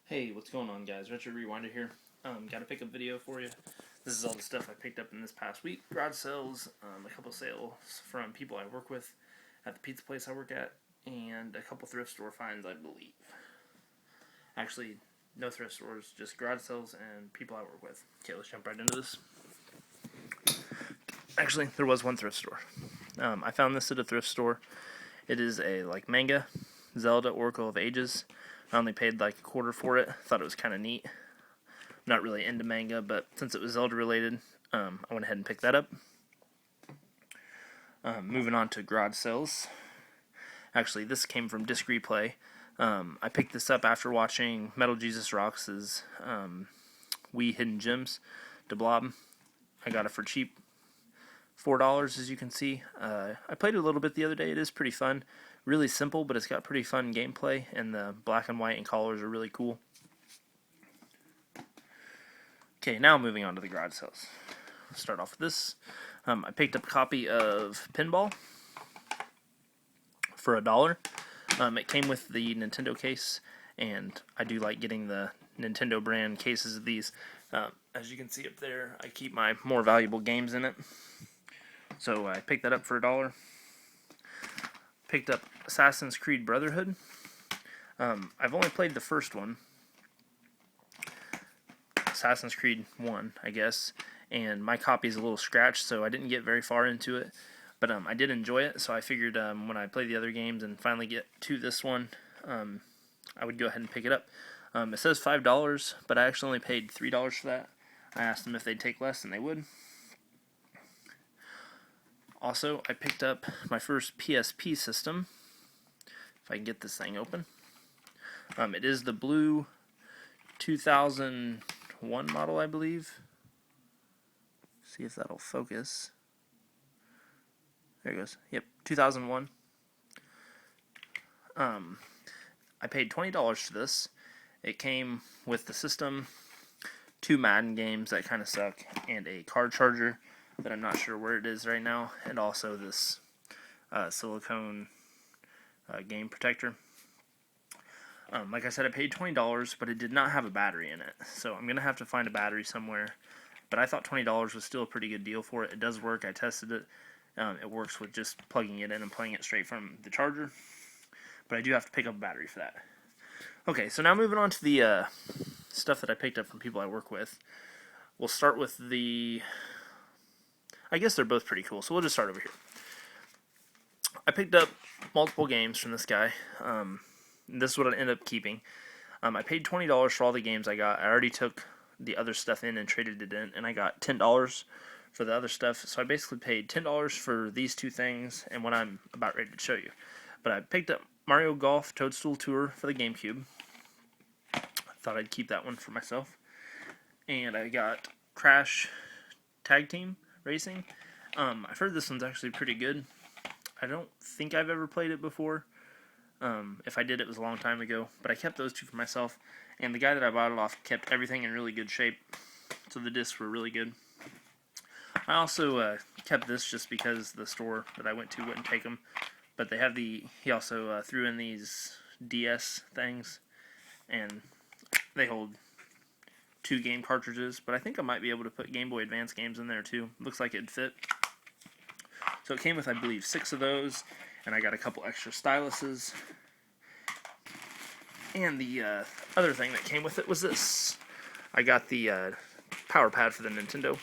Hey, what's going on, guys? Retro Rewinder here. Got a pickup video for you. This is all the stuff I picked up in this past week. Garage sales, a couple sales from people I work with at the pizza place I work at, and a couple thrift store finds, I believe. Actually, no thrift stores, just garage sales and people I work with. Okay, let's jump right into this. Actually, there was one thrift store. I found this at a thrift store. It is a Manga, Zelda Oracle of Ages. I only paid like a quarter for it. Thought it was kind of neat. Not really into manga, but since it was Zelda related, I went ahead and picked that up. Moving on to garage sales. Actually, this came from Disc Replay. I picked this up after watching Metal Jesus Rocks' Wii Hidden Gems to Blob. I got it for cheap. $4, as you can see. I played it a little bit the other day. It is pretty fun. Really simple, but it's got pretty fun gameplay, and the black and white and colors are really cool. Okay, now moving on to the garage sales. Let's start off with this. I picked up a copy of Pinball for $1. It came with the Nintendo case, and I do like getting the Nintendo brand cases of these. As you can see up there, I keep my more valuable games in it. So I picked that up for $1. Picked up Assassin's Creed Brotherhood. I've only played the first one, Assassin's Creed 1, I guess, and my copy is a little scratched, so I didn't get very far into it, but I did enjoy it, so I figured when I play the other games and finally get to this one, I would go ahead and pick it up. It says $5, but I actually only paid $3 for that. I asked them if they'd take less, and they would. Also, I picked up my first PSP system, if I can get this thing open. It is the blue 2001 model, I believe. See if that'll focus. There it goes. Yep, 2001. I paid $20 for this. It came with the system, 2 Madden games that kind of suck, and a card charger that I'm not sure where it is right now, and also this silicone game protector. Like I said, I paid $20, but it did not have a battery in it, so I'm going to have to find a battery somewhere, but I thought $20 was still a pretty good deal for it. It does work. I tested it. It works with just plugging it in and playing it straight from the charger, but I do have to pick up a battery for that. Okay, so now moving on to the stuff that I picked up from people I work with. We'll start with I guess they're both pretty cool, so we'll just start over here. I picked up multiple games from this guy. This is what I ended up keeping. I paid $20 for all the games I got. I already took the other stuff in and traded it in, and I got $10 for the other stuff. So I basically paid $10 for these two things and what I'm about ready to show you. But I picked up Mario Golf Toadstool Tour for the Gamecube. I thought I'd keep that one for myself. And I got Crash Tag Team Racing. I've heard this one's actually pretty good. I don't think I've ever played it before. If I did, it was a long time ago. But I kept those two for myself. And the guy that I bought it off kept everything in really good shape. So the discs were really good. I also kept this just because the store that I went to wouldn't take them. But they have he also threw in these DS things. And they hold 2 game cartridges, but I think I might be able to put Game Boy Advance games in there too. Looks like it'd fit. So it came with, I believe, 6 of those, and I got a couple extra styluses. And the other thing that came with it was this. I got the power pad for the Nintendo.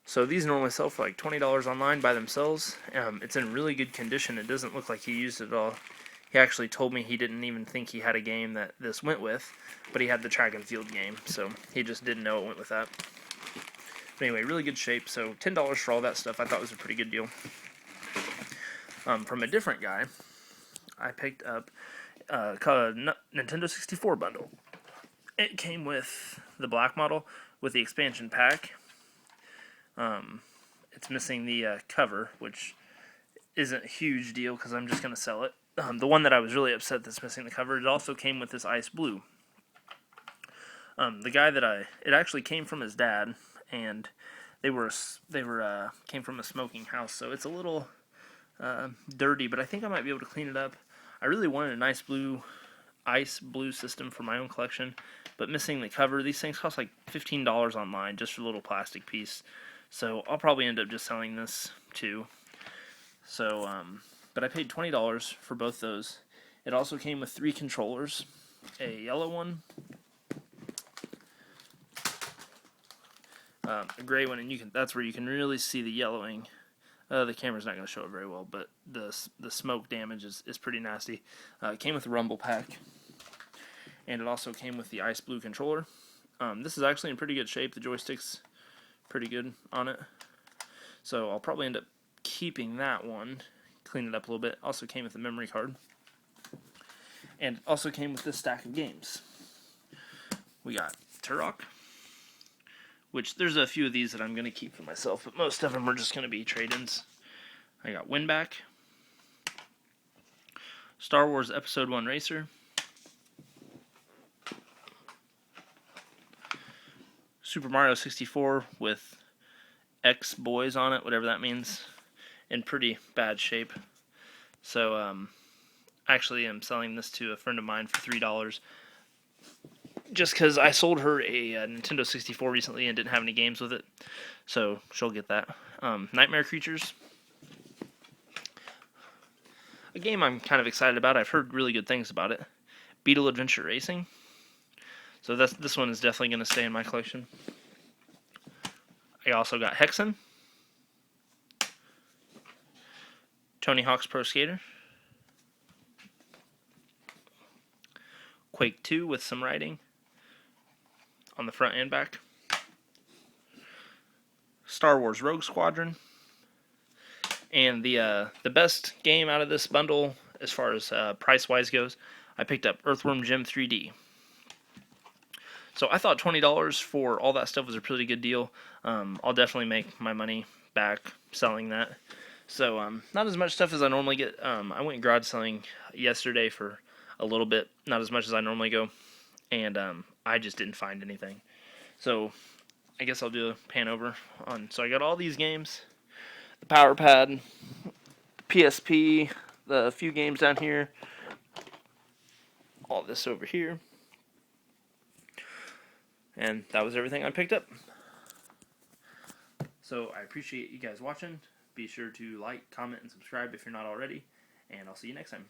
So these normally sell for like $20 online by themselves. It's in really good condition. It doesn't look like he used it at all. He actually told me he didn't even think he had a game that this went with, but he had the track and field game, so he just didn't know it went with that. But anyway, really good shape, so $10 for all that stuff I thought was a pretty good deal. From a different guy, I picked up a Nintendo 64 bundle. It came with the black model with the expansion pack. It's missing the cover, which isn't a huge deal because I'm just going to sell it. The one that I was really upset that's missing the cover, it also came with this ice blue. The guy it actually came from his dad, and they came from a smoking house, so it's a little dirty, but I think I might be able to clean it up. I really wanted a nice blue ice blue system for my own collection, but missing the cover. These things cost like $15 online just for a little plastic piece. So I'll probably end up just selling this too. So, but I paid $20 for both those. It also came with 3 controllers, a yellow one, a gray one, and that's where you can really see the yellowing. The camera's not going to show it very well, but the smoke damage is pretty nasty. It came with a rumble pack, and it also came with the ice blue controller. This is actually in pretty good shape. The joystick's pretty good on it, so I'll probably end up keeping that one, clean it up a little bit. Also came with a memory card, and also came with this stack of games. We got Turok, which there's a few of these that I'm going to keep for myself, but most of them are just going to be trade-ins. I got Winback, Star Wars Episode 1 Racer, Super Mario 64 with X boys on it, whatever that means, in pretty bad shape. So, actually I'm selling this to a friend of mine for $3. Just because I sold her a Nintendo 64 recently and didn't have any games with it, so she'll get that. Nightmare Creatures, a game I'm kind of excited about. I've heard really good things about it. Beetle Adventure Racing, so this one is definitely going to stay in my collection. I also got Hexen, Tony Hawk's Pro Skater, Quake 2 with some writing on the front and back, Star Wars Rogue Squadron, and the best game out of this bundle as far as price-wise goes, I picked up Earthworm Jim 3D. So I thought $20 for all that stuff was a pretty good deal. I'll definitely make my money back selling that. So not as much stuff as I normally get. I went garage selling yesterday for a little bit, not as much as I normally go, and I just didn't find anything. So I guess I'll do a pan over on. So I got all these games, the Power Pad, PSP, the few games down here, all this over here, and that was everything I picked up. So I appreciate you guys watching. Be sure to like, comment, and subscribe if you're not already, and I'll see you next time.